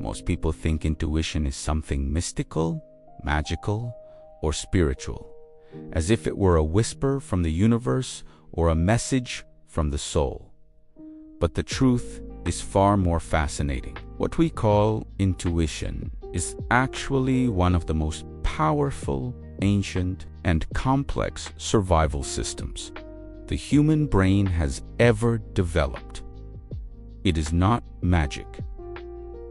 Most people think intuition is something mystical, magical, or spiritual, as if it were a whisper from the universe or a message from the soul. But the truth is far more fascinating. What we call intuition is actually one of the most powerful, ancient, and complex survival systems the human brain has ever developed. It is not magic.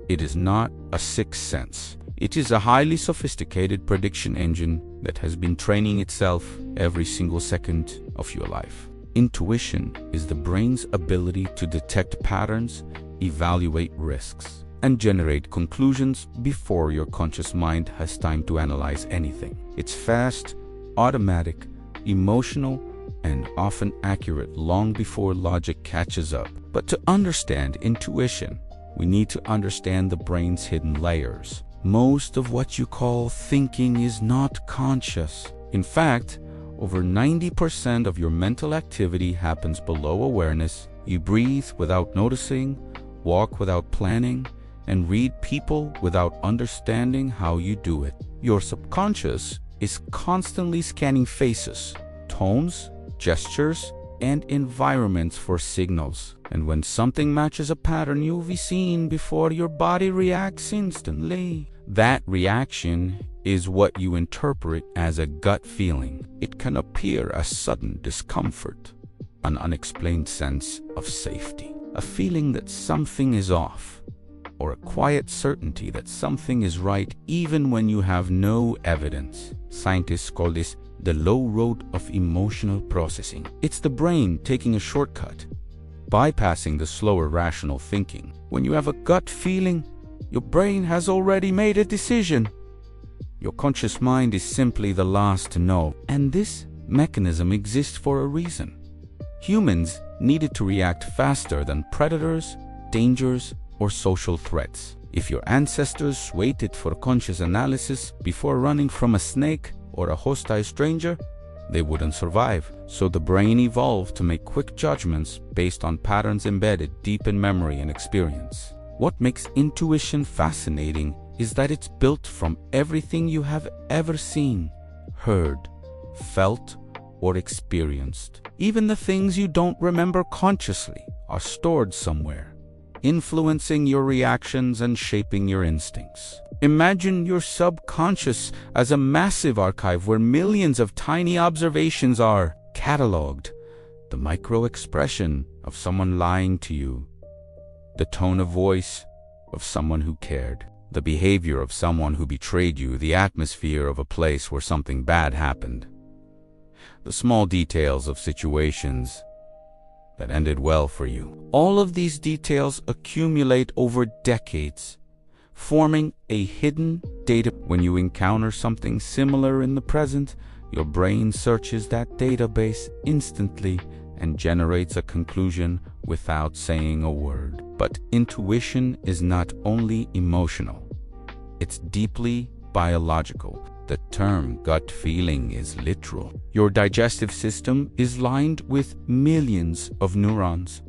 It is not a sixth sense. It is a highly sophisticated prediction engine that has been training itself every single second of your life. Intuition is the brain's ability to detect patterns, evaluate risks, and generate conclusions before your conscious mind has time to analyze anything. It's fast, automatic, emotional, and often accurate long before logic catches up. But to understand intuition, we need to understand the brain's hidden layers. Most of what you call thinking is not conscious. In fact, over 90% of your mental activity happens below awareness. You breathe without noticing, walk without planning, and read people without understanding how you do it. Your subconscious is constantly scanning faces, tones, gestures, and environments for signals. And when something matches a pattern you've seen before, your body reacts instantly. That reaction is what you interpret as a gut feeling. It can appear as sudden discomfort, an unexplained sense of safety, a feeling that something is off, or a quiet certainty that something is right even when you have no evidence. Scientists call this the low road of emotional processing. It's the brain taking a shortcut, bypassing the slower rational thinking. When you have a gut feeling, your brain has already made a decision. Your conscious mind is simply the last to know, and this mechanism exists for a reason. Humans needed to react faster than predators, dangers, or social threats. If your ancestors waited for conscious analysis before running from a snake or a hostile stranger, they wouldn't survive. So the brain evolved to make quick judgments based on patterns embedded deep in memory and experience. What makes intuition fascinating is that it's built from everything you have ever seen, heard, felt, or experienced. Even the things you don't remember consciously are stored somewhere, influencing your reactions and shaping your instincts. Imagine your subconscious as a massive archive where millions of tiny observations are cataloged. The micro-expression of someone lying to you, the tone of voice of someone who cared, the behavior of someone who betrayed you, the atmosphere of a place where something bad happened, the small details of situations that ended well for you. All of these details accumulate over decades, forming a hidden data. When you encounter something similar in the present, your brain searches that database instantly and generates a conclusion without saying a word. But intuition is not only emotional, it's deeply biological. The term gut feeling is literal. Your digestive system is lined with millions of neurons,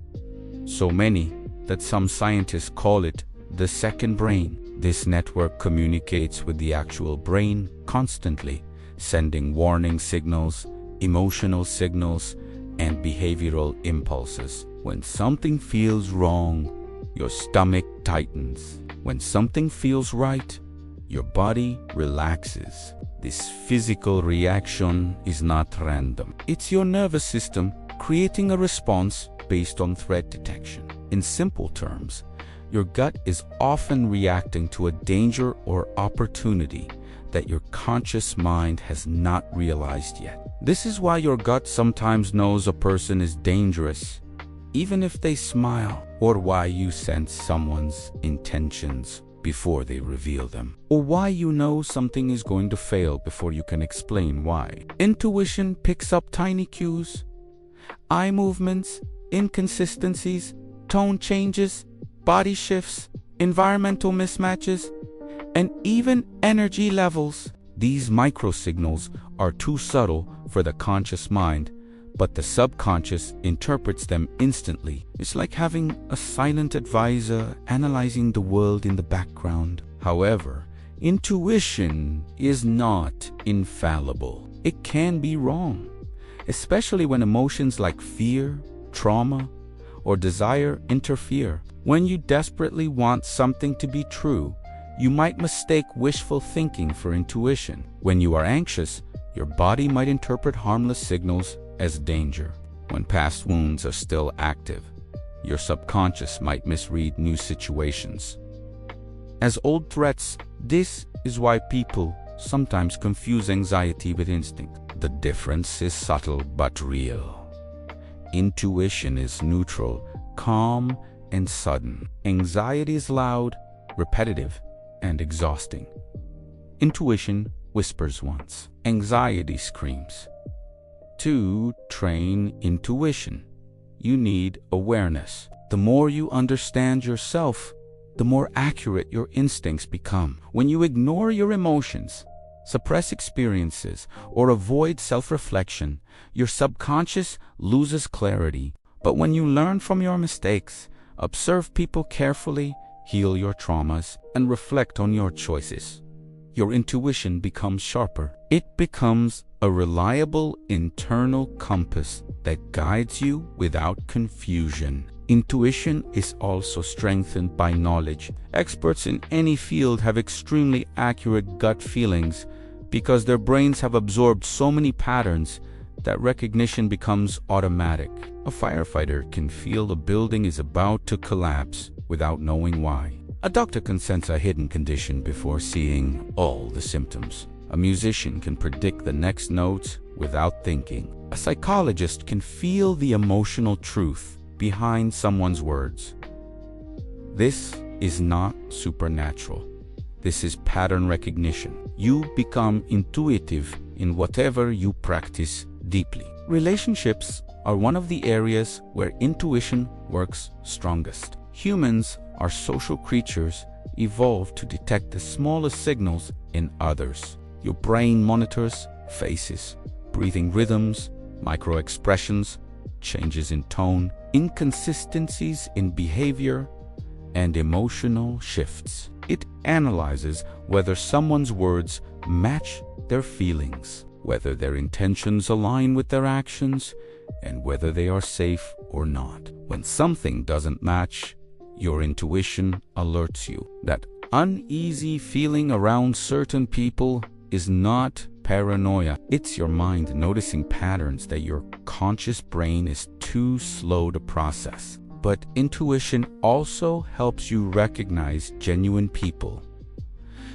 so many that some scientists call it the second brain. This network communicates with the actual brain constantly, sending warning signals, emotional signals, and behavioral impulses. When something feels wrong, your stomach tightens. When something feels right, your body relaxes. This physical reaction is not random. It's your nervous system creating a response based on threat detection. In simple terms, your gut is often reacting to a danger or opportunity that your conscious mind has not realized yet. This is why your gut sometimes knows a person is dangerous, even if they smile, or why you sense someone's intentions before they reveal them, or why you know something is going to fail before you can explain why. Intuition picks up tiny cues, eye movements, inconsistencies, tone changes, body shifts, environmental mismatches, and even energy levels. These microsignals are too subtle for the conscious mind, but the subconscious interprets them instantly. It's like having a silent advisor analyzing the world in the background. However, intuition is not infallible. It can be wrong, especially when emotions like fear, trauma, or desire interfere. When you desperately want something to be true, you might mistake wishful thinking for intuition. When you are anxious, your body might interpret harmless signals as danger. When past wounds are still active, your subconscious might misread new situations as old threats. This is why people sometimes confuse anxiety with instinct. The difference is subtle but real. Intuition is neutral, calm, and sudden. Anxiety is loud, repetitive, and exhausting. Intuition whispers once. Anxiety screams. To train intuition, you need awareness. The more you understand yourself, the more accurate your instincts become. When you ignore your emotions, suppress experiences, or avoid self-reflection, your subconscious loses clarity. But when you learn from your mistakes, observe people carefully, heal your traumas, and reflect on your choices, your intuition becomes sharper. It becomes a reliable internal compass that guides you without confusion. Intuition is also strengthened by knowledge. Experts in any field have extremely accurate gut feelings because their brains have absorbed so many patterns that recognition becomes automatic. A firefighter can feel a building is about to collapse without knowing why. A doctor can sense a hidden condition before seeing all the symptoms. A musician can predict the next notes without thinking. A psychologist can feel the emotional truth behind someone's words. This is not supernatural. This is pattern recognition. You become intuitive in whatever you practice deeply. Relationships are one of the areas where intuition works strongest. Humans are social creatures evolved to detect the smallest signals in others. Your brain monitors faces, breathing rhythms, micro-expressions, changes in tone, inconsistencies in behavior, and emotional shifts. It analyzes whether someone's words match their feelings, whether their intentions align with their actions, and whether they are safe or not. When something doesn't match, your intuition alerts you. That uneasy feeling around certain people is not paranoia. It's your mind noticing patterns that your conscious brain is too slow to process. But intuition also helps you recognize genuine people.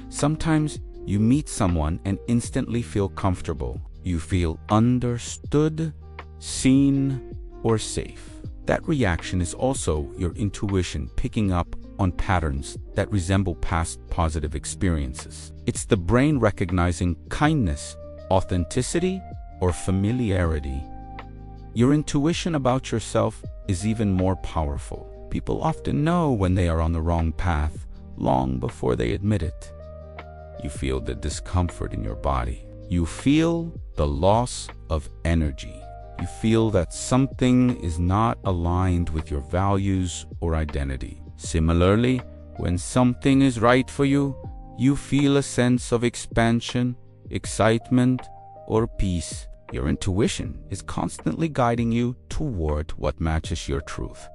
Sometimes you meet someone and instantly feel comfortable. You feel understood, seen, or safe. That reaction is also your intuition picking up on patterns that resemble past positive experiences. It's the brain recognizing kindness, authenticity, or familiarity. Your intuition about yourself is even more powerful. People often know when they are on the wrong path long before they admit it. You feel the discomfort in your body. You feel the loss of energy. You feel that something is not aligned with your values or identity. Similarly, when something is right for you, you feel a sense of expansion, excitement, or peace. Your intuition is constantly guiding you toward what matches your truth,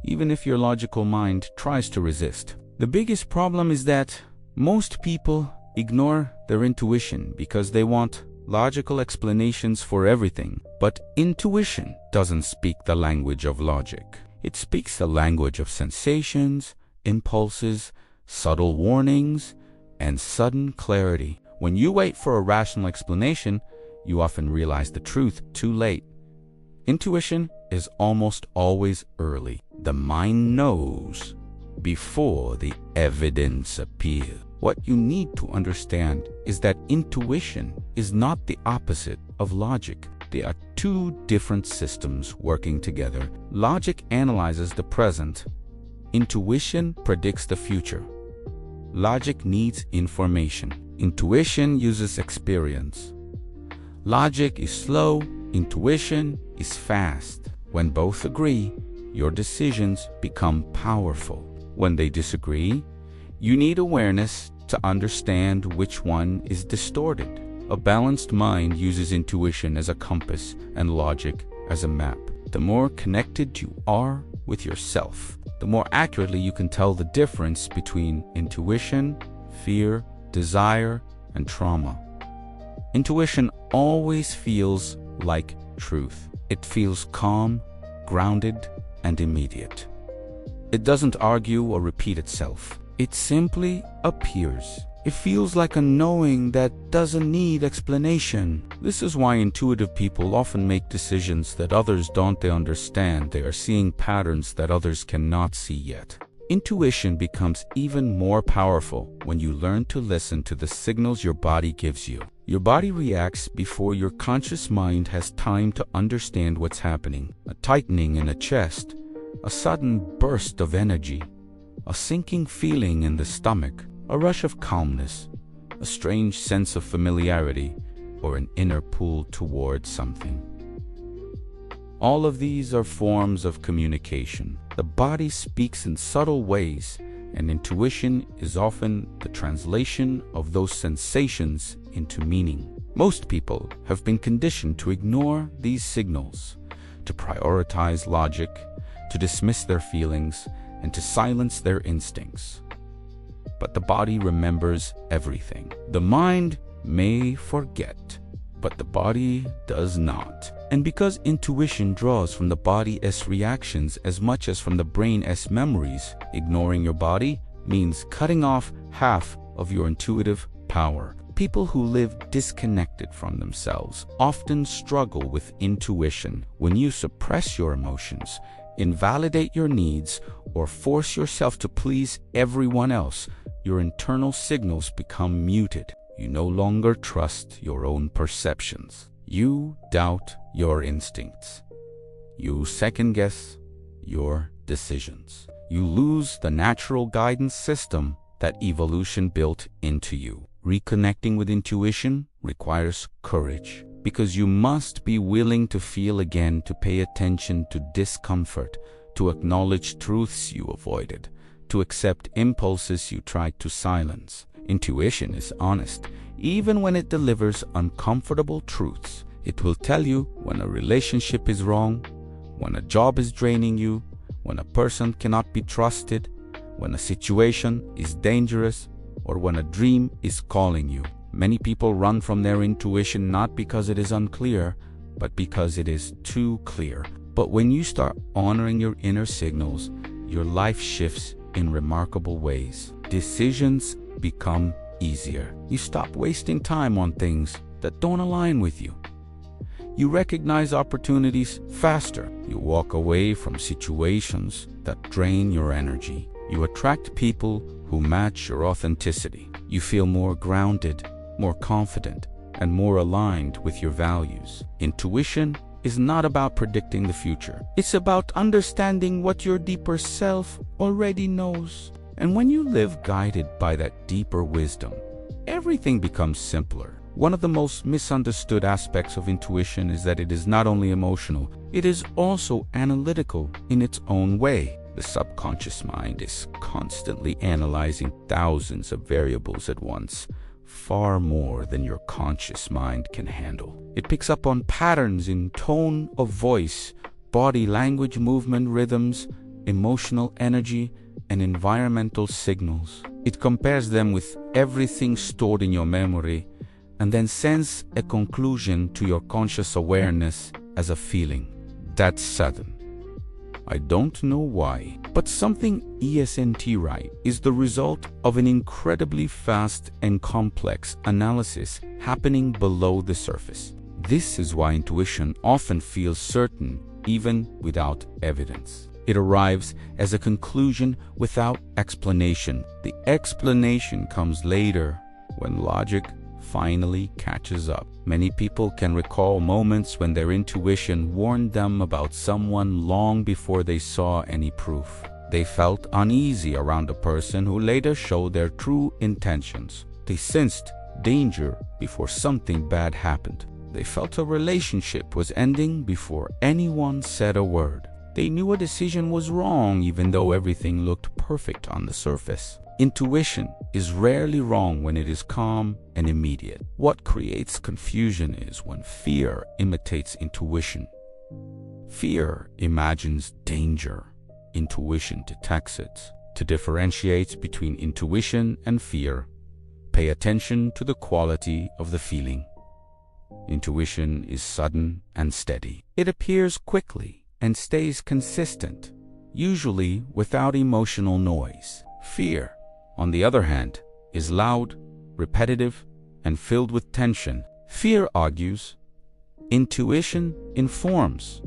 even if your logical mind tries to resist. The biggest problem is that most people ignore their intuition because they want logical explanations for everything. But intuition doesn't speak the language of logic. It speaks the language of sensations, impulses, subtle warnings, and sudden clarity. When you wait for a rational explanation, you often realize the truth too late. Intuition is almost always early. The mind knows before the evidence appears. What you need to understand is that intuition is not the opposite of logic. They are two different systems working together. Logic analyzes the present. Intuition predicts the future. Logic needs information. Intuition uses experience. Logic is slow, Intuition is fast. When both agree, your decisions become powerful. When they disagree, you need awareness to understand which one is distorted. A balanced mind uses intuition as a compass and logic as a map. The more connected you are with yourself, the more accurately you can tell the difference between intuition, fear, desire, and trauma. Intuition always feels like truth. It feels calm, grounded, and immediate. It doesn't argue or repeat itself. It simply appears. It feels like a knowing that doesn't need explanation. This is why intuitive people often make decisions that others don't understand. They are seeing patterns that others cannot see yet. Intuition becomes even more powerful when you learn to listen to the signals your body gives you. Your body reacts before your conscious mind has time to understand what's happening. A tightening in the chest, a sudden burst of energy, a sinking feeling in the stomach, a rush of calmness, a strange sense of familiarity, or an inner pull towards something. All of these are forms of communication. The body speaks in subtle ways, and intuition is often the translation of those sensations into meaning. Most people have been conditioned to ignore these signals, to prioritize logic, to dismiss their feelings, and to silence their instincts. But the body remembers everything. The mind may forget, but the body does not. And because intuition draws from the body's reactions as much as from the brain's memories, ignoring your body means cutting off half of your intuitive power. People who live disconnected from themselves often struggle with intuition. When you suppress your emotions, invalidate your needs, or force yourself to please everyone else, your internal signals become muted. You no longer trust your own perceptions. You doubt your instincts. You second-guess your decisions. You lose the natural guidance system that evolution built into you. Reconnecting with intuition requires courage, because you must be willing to feel again, to pay attention to discomfort, to acknowledge truths you avoided, to accept impulses you tried to silence. Intuition is honest, even when it delivers uncomfortable truths. It will tell you when a relationship is wrong, when a job is draining you, when a person cannot be trusted, when a situation is dangerous, or when a dream is calling you. Many people run from their intuition not because it is unclear, but because it is too clear. But when you start honoring your inner signals, your life shifts in remarkable ways. Decisions become easier. You stop wasting time on things that don't align with you. You recognize opportunities faster. You walk away from situations that drain your energy. You attract people who match your authenticity. You feel more grounded, more confident, and more aligned with your values. Intuition is not about predicting the future. It's about understanding what your deeper self already knows. And when you live guided by that deeper wisdom, everything becomes simpler. One of the most misunderstood aspects of intuition is that it is not only emotional, it is also analytical in its own way. The subconscious mind is constantly analyzing thousands of variables at once, far more than your conscious mind can handle. It picks up on patterns in tone of voice, body language, movement, rhythms, emotional energy, and environmental signals. It compares them with everything stored in your memory and then sends a conclusion to your conscious awareness as a feeling. That's sudden. I don't know why, but something isn't right is the result of an incredibly fast and complex analysis happening below the surface. This is why intuition often feels certain even without evidence. It arrives as a conclusion without explanation. The explanation comes later, when logic finally catches up. Many people can recall moments when their intuition warned them about someone long before they saw any proof. They felt uneasy around a person who later showed their true intentions. They sensed danger before something bad happened. They felt a relationship was ending before anyone said a word. They knew a decision was wrong even though everything looked perfect on the surface. Intuition is rarely wrong when it is calm and immediate. What creates confusion is when fear imitates intuition. Fear imagines danger. Intuition detects it. To differentiate between intuition and fear, pay attention to the quality of the feeling. Intuition is sudden and steady. It appears quickly and stays consistent, usually without emotional noise. Fear, on the other hand, is loud, repetitive, and filled with tension. Fear argues. Intuition informs.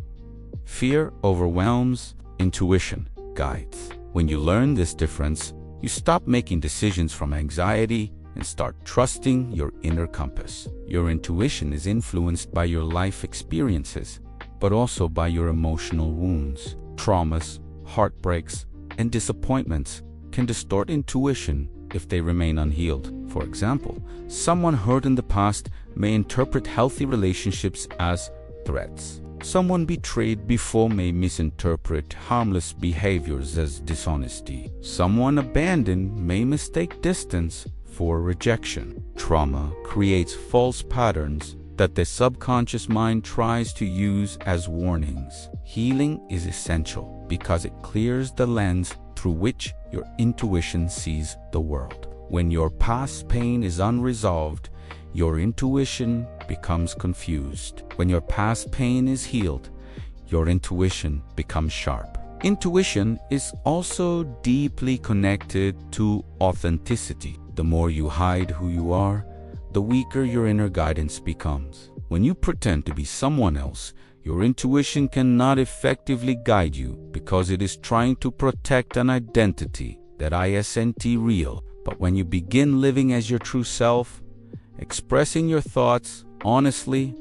Fear overwhelms. Intuition guides. When you learn this difference, you stop making decisions from anxiety and start trusting your inner compass. Your intuition is influenced by your life experiences, but also by your emotional wounds. Traumas, heartbreaks, and disappointments can distort intuition if they remain unhealed. For example, someone hurt in the past may interpret healthy relationships as threats. Someone betrayed before may misinterpret harmless behaviors as dishonesty. Someone abandoned may mistake distance for rejection. Trauma creates false patterns that the subconscious mind tries to use as warnings. Healing is essential because it clears the lens through which your intuition sees the world. When your past pain is unresolved, your intuition becomes confused. When your past pain is healed, your intuition becomes sharp. Intuition is also deeply connected to authenticity. The more you hide who you are, the weaker your inner guidance becomes. When you pretend to be someone else, your intuition cannot effectively guide you because it is trying to protect an identity that isn't real. But when you begin living as your true self, expressing your thoughts honestly,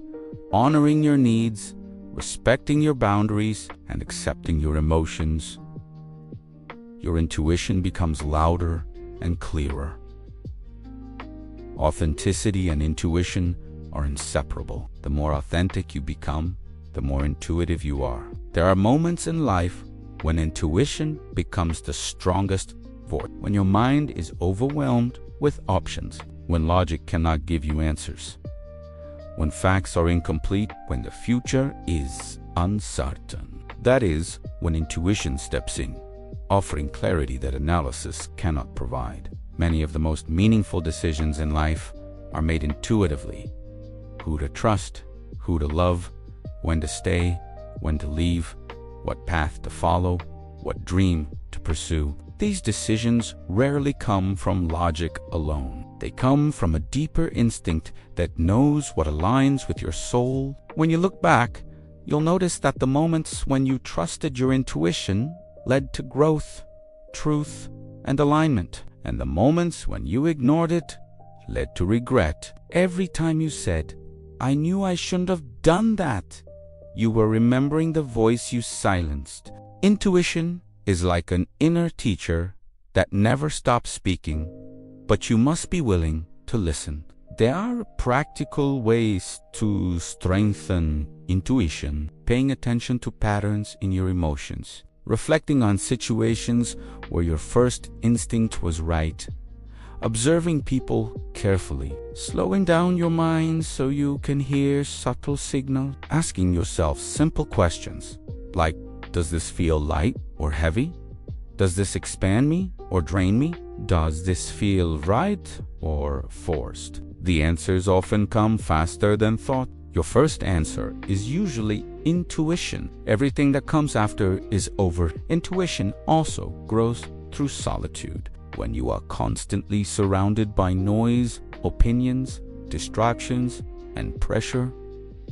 honoring your needs, respecting your boundaries, and accepting your emotions, your intuition becomes louder and clearer. Authenticity and intuition are inseparable. The more authentic you become, the more intuitive you are. There are moments in life when intuition becomes the strongest voice. When your mind is overwhelmed with options, when logic cannot give you answers, when facts are incomplete, when the future is uncertain. That is when intuition steps in, offering clarity that analysis cannot provide. Many of the most meaningful decisions in life are made intuitively. Who to trust, who to love, when to stay, when to leave, what path to follow, what dream to pursue. These decisions rarely come from logic alone. They come from a deeper instinct that knows what aligns with your soul. When you look back, you'll notice that the moments when you trusted your intuition led to growth, truth, and alignment. And the moments when you ignored it led to regret. Every time you said, "I knew I shouldn't have done that," you were remembering the voice you silenced. Intuition is like an inner teacher that never stops speaking, but you must be willing to listen. There are practical ways to strengthen intuition: paying attention to patterns in your emotions, reflecting on situations where your first instinct was right, observing people carefully, slowing down your mind so you can hear subtle signals, asking yourself simple questions like, does this feel light or heavy? Does this expand me or drain me? Does this feel right or forced? The answers often come faster than thought. Your first answer is usually intuition. Everything that comes after is over. Intuition also grows through solitude. When you are constantly surrounded by noise, opinions, distractions, and pressure,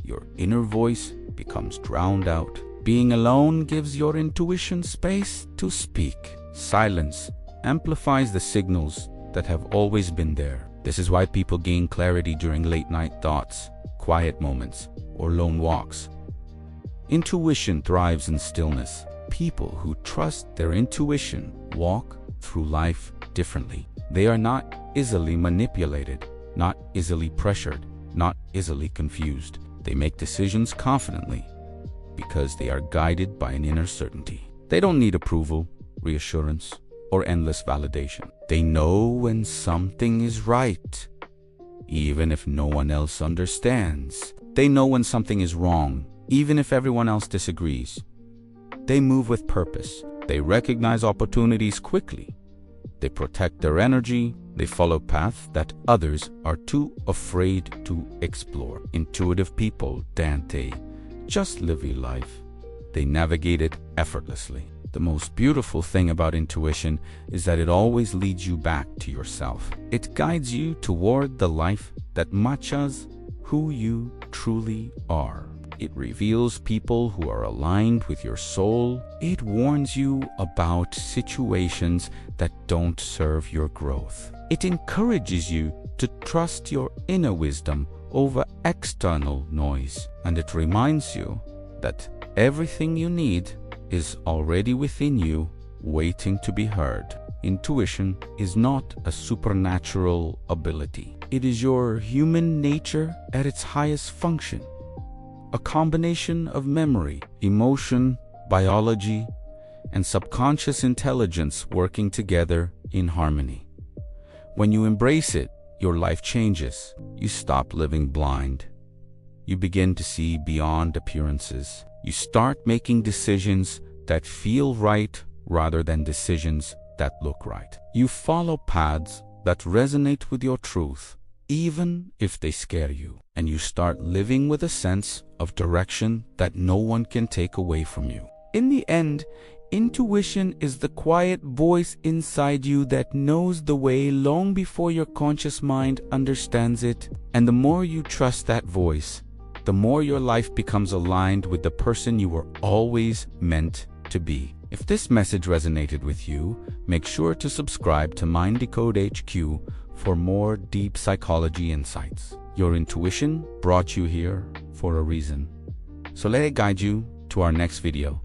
your inner voice becomes drowned out. Being alone gives your intuition space to speak. Silence amplifies the signals that have always been there. This is why people gain clarity during late-night thoughts, quiet moments, or lone walks. Intuition thrives in stillness. People who trust their intuition walk through life differently. They are not easily manipulated, not easily pressured, not easily confused. They make decisions confidently because they are guided by an inner certainty. They don't need approval, reassurance, or endless validation. They know when something is right, even if no one else understands. They know when something is wrong, even if everyone else disagrees. They move with purpose. They recognize opportunities quickly. They protect their energy. They follow paths that others are too afraid to explore. Intuitive people, Dante, just live your life. They navigate it effortlessly. The most beautiful thing about intuition is that it always leads you back to yourself. It guides you toward the life that matches who you truly are. It reveals people who are aligned with your soul. It warns you about situations that don't serve your growth. It encourages you to trust your inner wisdom over external noise. And it reminds you that everything you need is already within you, waiting to be heard. Intuition is not a supernatural ability. It is your human nature at its highest function. A combination of memory, emotion, biology, and subconscious intelligence working together in harmony. When you embrace it, your life changes. You stop living blind. You begin to see beyond appearances. You start making decisions that feel right rather than decisions that look right. You follow paths that resonate with your truth, even if they scare you. And you start living with a sense of direction that no one can take away from you. In the end, intuition is the quiet voice inside you that knows the way long before your conscious mind understands it. And the more you trust that voice, the more your life becomes aligned with the person you were always meant to be. If this message resonated with you, make sure to subscribe to MindDecode HQ for more deep psychology insights. Your intuition brought you here for a reason. So let it guide you to our next video.